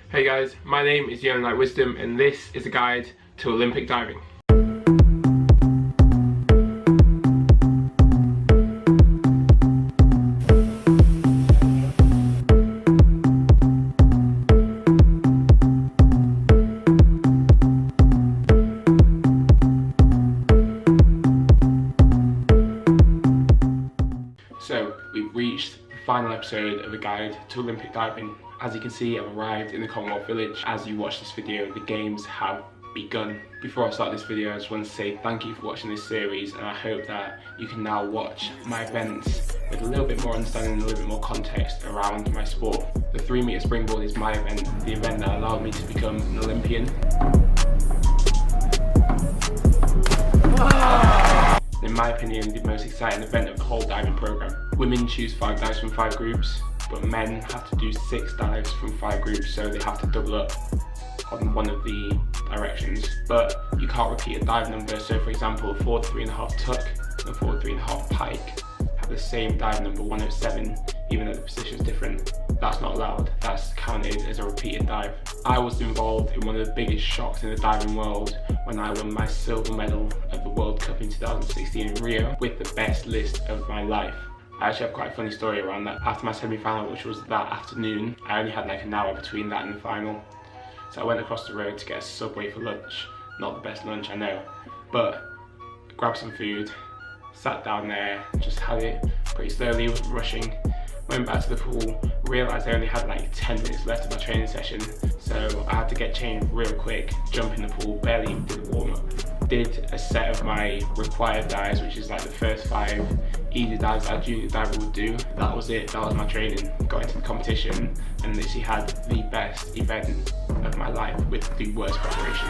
Hey guys, my name is Yona Wisdom and this is a guide to Olympic diving. So we've reached the final episode of a guide to Olympic diving. As you can see, I've arrived in the Commonwealth Village. As you watch this video, the games have begun. Before I start this video, I just want to say thank you for watching this series, and I hope that you can now watch my events with a little bit more understanding and a little bit more context around my sport. The 3-meter springboard is my event, the event that allowed me to become an Olympian. In my opinion, the most exciting event of the whole diving program. Women choose 5 dives from 5 groups, but men have to do 6 dives from 5 groups, so they have to double up on one of the directions. But you can't repeat a dive number, so for example, a forward 3.5 tuck and a forward 3.5 pike have the same dive number, 107, even though the position is different. That's not allowed, that's counted as a repeated dive. I was involved in one of the biggest shocks in the diving world when I won my silver medal at the World Cup in 2016 in Rio with the best list of my life. I actually have quite a funny story around that. After my semi-final, which was that afternoon, I only had like an hour between that and the final. So I went across the road to get a Subway for lunch. Not the best lunch, I know, but grabbed some food, sat down there, just had it pretty slowly, wasn't rushing. Went back to the pool, realised I only had like 10 minutes left of my training session, so I had to get changed real quick, jump in the pool, barely even did a warm-up. Did a set of my required dives, which is like the first 5 easy dives that a junior diver would do. That was it, that was my training. Got into the competition and literally had the best event of my life with the worst preparation.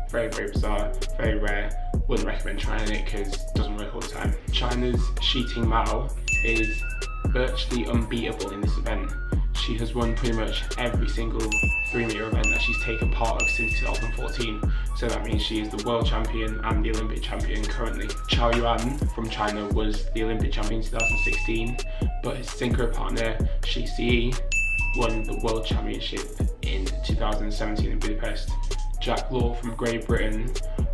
Very, very bizarre, very rare. Wouldn't recommend trying it because it doesn't work all the time. China's Shi Mao is virtually unbeatable in this event. She has won pretty much every single 3-meter event that she's taken part of since 2014. So that means she is the world champion and the Olympic champion currently. Chao Yuan from China was the Olympic champion in 2016, but his synchro partner, Shi Si, won the world championship in 2017 in Budapest. Jack Law from Great Britain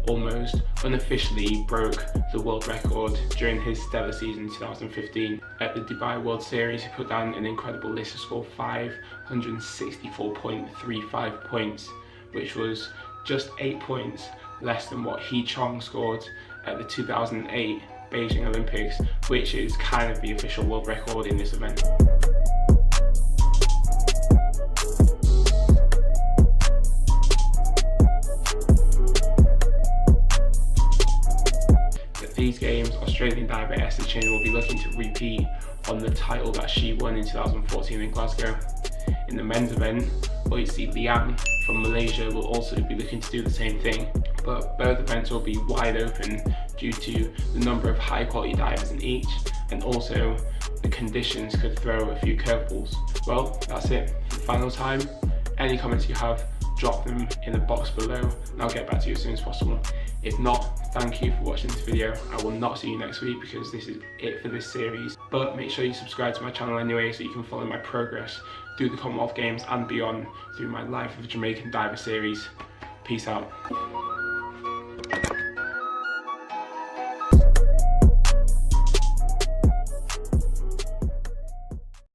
almost unofficially broke the world record during his stellar season in 2015. At the Dubai World Series, he put down an incredible list to score 564.35 points, which was just 8 points less than what He Chong scored at the 2008 Beijing Olympics, which is kind of the official world record in this event. These games, Australian diver Esther Chin will be looking to repeat on the title that she won in 2014 in Glasgow. In the men's event, Oizi Liang from Malaysia will also be looking to do the same thing, but both events will be wide open due to the number of high quality divers in each, and also the conditions could throw a few curveballs. Well, that's it for the final time. Any comments you have, drop them in the box below and I'll get back to you as soon as possible. If not, thank you for watching this video. I will not see you next week because this is it for this series. But make sure you subscribe to my channel anyway so you can follow my progress through the Commonwealth Games and beyond through my Life of a Jamaican Diver series. Peace out.